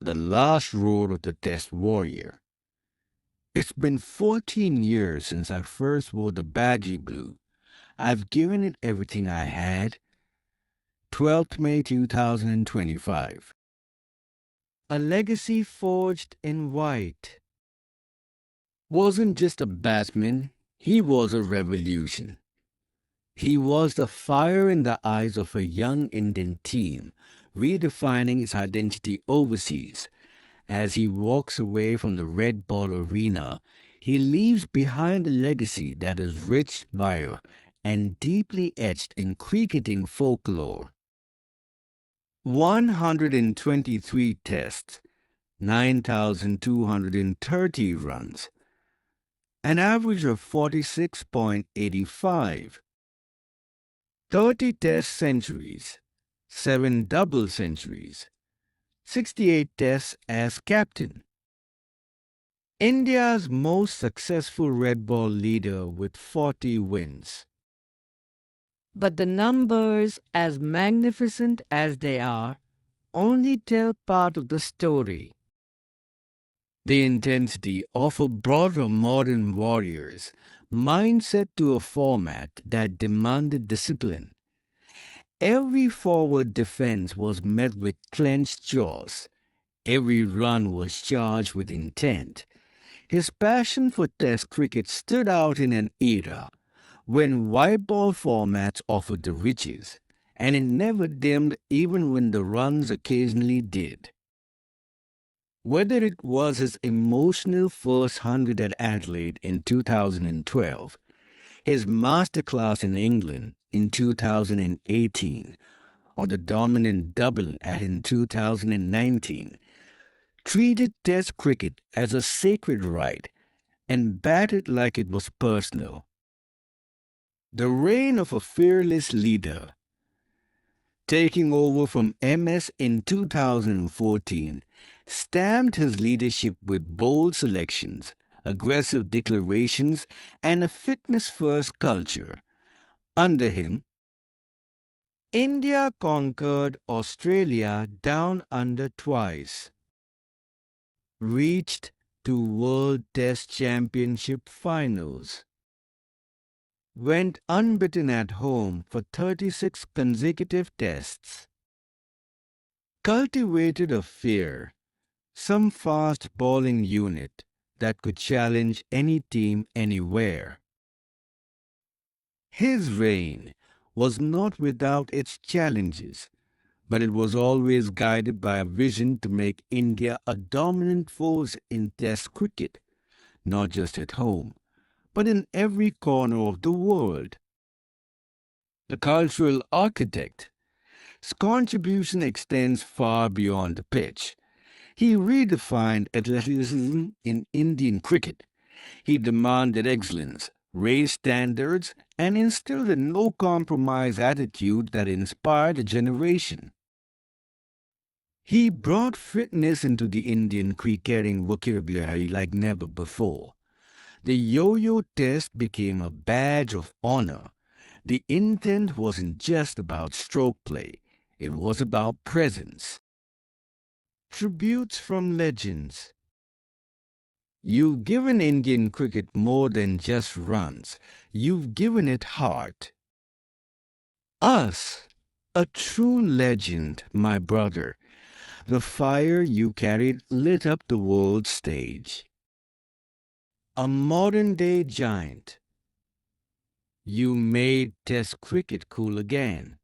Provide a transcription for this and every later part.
the last role of the Test warrior. It's been 14 years since I first wore the baggy blue. I've given it everything I had. 12th May 2025. A legacy forged in white. Wasn't just a batsman, he was a revolution. He was the fire in the eyes of a young Indian team, redefining its identity overseas. As he walks away from the red ball arena, he leaves behind a legacy that is rich, viral, and deeply etched in cricketing folklore. 123 tests, 9,230 runs, an average of 46.85, 30 test centuries, 7 double centuries, 68 tests as captain. India's most successful red ball leader with 40 wins. But the numbers, as magnificent as they are, only tell part of the story. The intensity of a broader modern warrior's mindset to a format that demanded discipline. Every forward defense was met with clenched jaws. Every run was charged with intent. His passion for Test cricket stood out in an era when white ball formats offered the riches, and it never dimmed even when the runs occasionally did. Whether it was his emotional first 100 at Adelaide in 2012, his masterclass in England in 2018, or the dominant double in 2019, treated Test cricket as a sacred right and batted like it was personal. The reign of a fearless leader. Taking over from MS in 2014, stamped his leadership with bold selections, aggressive declarations, and a fitness-first culture. Under him, India conquered Australia down under twice, reached to World Test Championship finals, went unbeaten at home for 36 consecutive tests, cultivated a fear, some fast bowling unit that could challenge any team anywhere. His reign was not without its challenges, but it was always guided by a vision to make India a dominant force in Test cricket, not just at home, but in every corner of the world. The cultural architect. His contribution extends far beyond the pitch. He redefined athleticism in Indian cricket. He demanded excellence, raised standards, and instilled a no-compromise attitude that inspired a generation. He brought fitness into the Indian cricketing vocabulary like never before. The yo-yo test became a badge of honor. The intent wasn't just about stroke play, it was about presence. Tributes from legends. You've given Indian cricket more than just runs. You've given it heart. Us, a true legend, my brother. The fire you carried lit up the world stage. A modern-day giant. You made Test cricket cool again.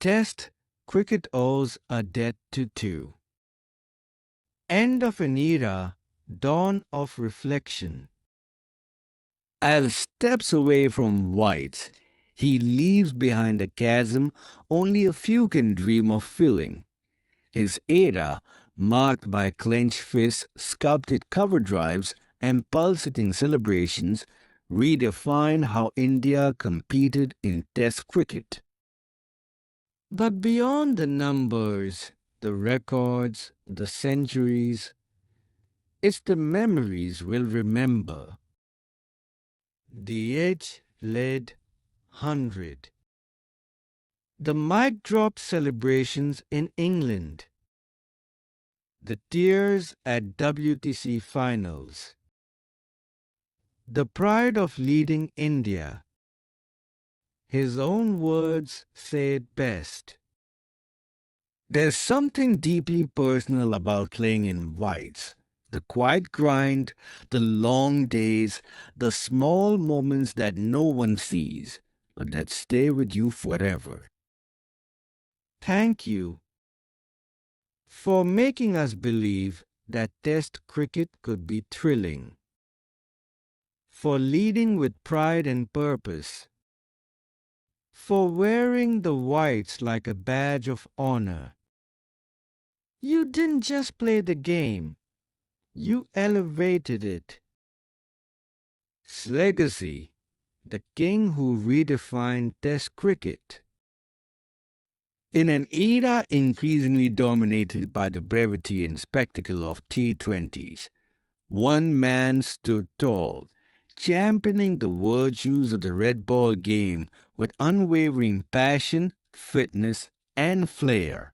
Test cricket owes a debt to two. End of an era, dawn of reflection. As steps away from whites, he leaves behind a chasm only a few can dream of filling. His era, marked by clenched fists, sculpted cover drives, and pulsating celebrations, redefined how India competed in Test cricket. But beyond the numbers, the records, the centuries, it's the memories we'll remember. The edge-led 100. The mic drop celebrations in England. The tears at WTC finals. The pride of leading India. His own words say it best. There's something deeply personal about playing in whites. The quiet grind, the long days, the small moments that no one sees, but that stay with you forever. Thank you for making us believe that Test cricket could be thrilling, for leading with pride and purpose, for wearing the whites like a badge of honor. You didn't just play the game, you elevated it. Legacy, the king who redefined Test cricket. In an era increasingly dominated by the brevity and spectacle of T20s, one man stood tall, championing the virtues of the red ball game with unwavering passion, fitness, and flair.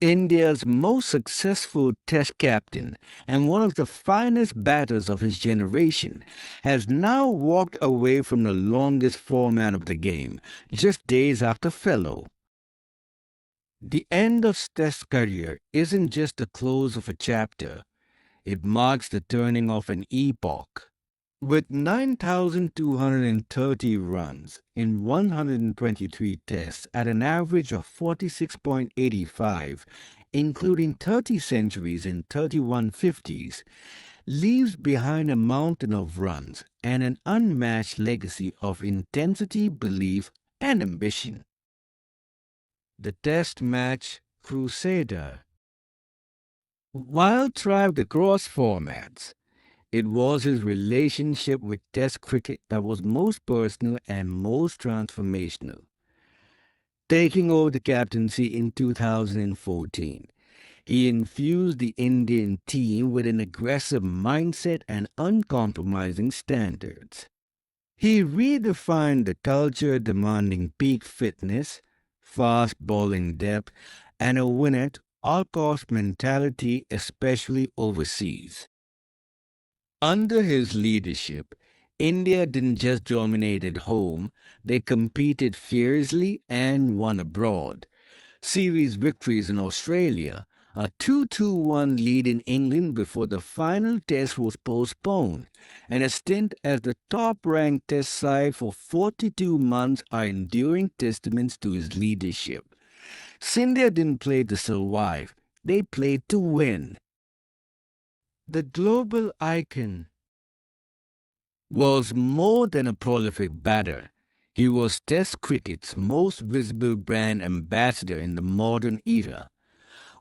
India's most successful Test captain and one of the finest batters of his generation has now walked away from the longest format of the game, just days after fellow. The end of Test's career isn't just the close of a chapter, it marks the turning of an epoch. With 9,230 runs in 123 tests at an average of 46.85, including 30 centuries and 31 50s, leaves behind a mountain of runs and an unmatched legacy of intensity, belief, and ambition. The Test match crusader. While thrived across formats, it was his relationship with Test cricket that was most personal and most transformational. Taking over the captaincy in 2014, he infused the Indian team with an aggressive mindset and uncompromising standards. He redefined the culture demanding peak fitness, fast bowling depth, and a win at all cost mentality, especially overseas. Under his leadership, India didn't just dominate at home, they competed fiercely and won abroad. Series victories in Australia, a 2-1 lead in England before the final test was postponed, and a stint as the top-ranked test side for 42 months are enduring testaments to his leadership. India didn't play to survive, they played to win. The global icon was more than a prolific batter. He was Test cricket's most visible brand ambassador in the modern era.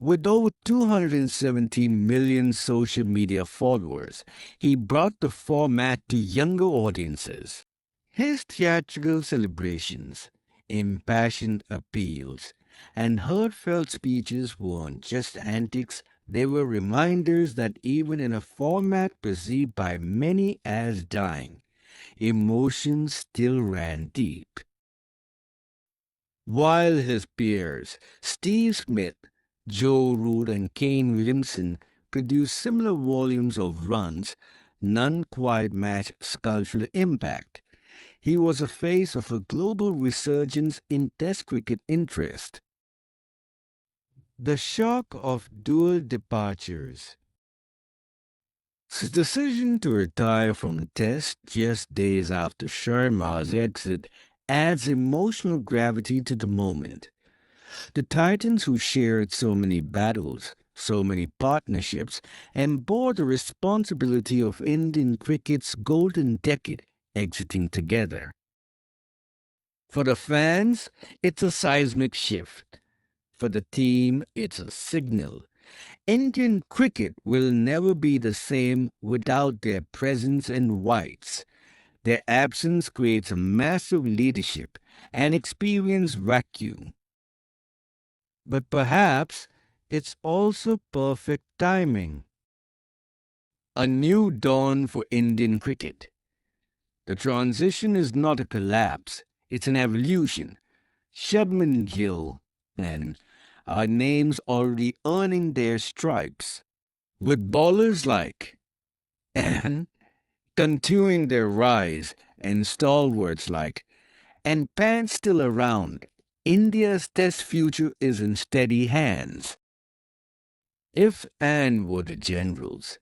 With over 270 million social media followers, he brought the format to younger audiences. His theatrical celebrations, impassioned appeals, and heartfelt speeches weren't just antics, they were reminders that even in a format perceived by many as dying, emotions still ran deep. While his peers, Steve Smith, Joe Root, and Kane Williamson, produced similar volumes of runs, none quite matched his cultural impact. He was a face of a global resurgence in Test cricket interest. The shock of dual departures. His decision to retire from the Test just days after Sharma's exit adds emotional gravity to the moment. The Titans who shared so many battles, so many partnerships, and bore the responsibility of Indian cricket's golden decade exiting together. For the fans, it's a seismic shift. For the team, it's a signal. Indian cricket will never be the same without their presence in whites. Their absence creates a massive leadership and experience vacuum. But perhaps it's also perfect timing. A new dawn for Indian cricket. The transition is not a collapse, it's an evolution. Shubman Gill, and our names already earning their stripes. with bowlers like and continuing their rise and stalwarts like and Pan still around. India's test future is in steady hands. If and were the generals,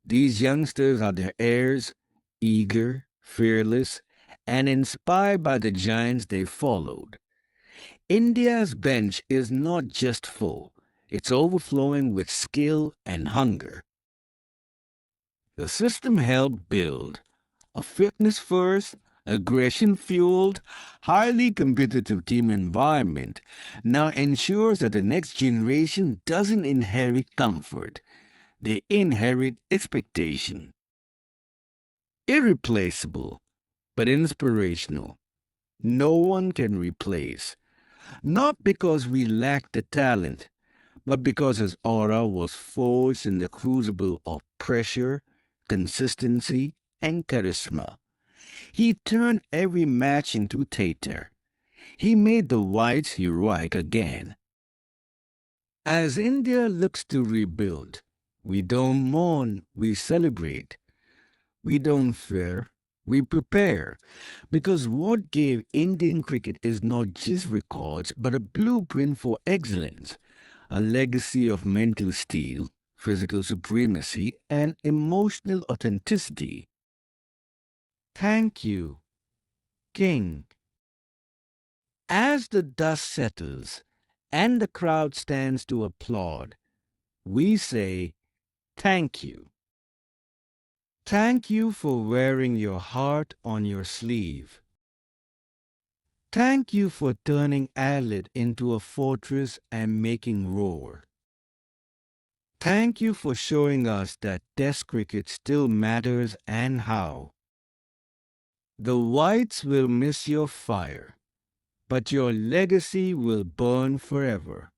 these youngsters are their heirs, eager, fearless, and inspired by the giants they followed. India's bench is not just full, it's overflowing with skill and hunger. The system helped build a fitness first, aggression fueled, highly competitive team environment now ensures that the next generation doesn't inherit comfort, they inherit expectation. Irreplaceable, but inspirational. No one can replace. Not because we lacked the talent, but because his aura was forged in the crucible of pressure, consistency, and charisma. He turned every match into theater. He made the whites heroic again. As India looks to rebuild, we don't mourn, we celebrate. We don't fear, we prepare. Because what gave Indian cricket is not just records, but a blueprint for excellence, a legacy of mental steel, physical supremacy, and emotional authenticity. Thank you, King. As the dust settles and the crowd stands to applaud, we say thank you. Thank you for wearing your heart on your sleeve. Thank you for turning Adelaide into a fortress and making roar. Thank you for showing us that Test cricket still matters and how. The Whites will miss your fire, but your legacy will burn forever.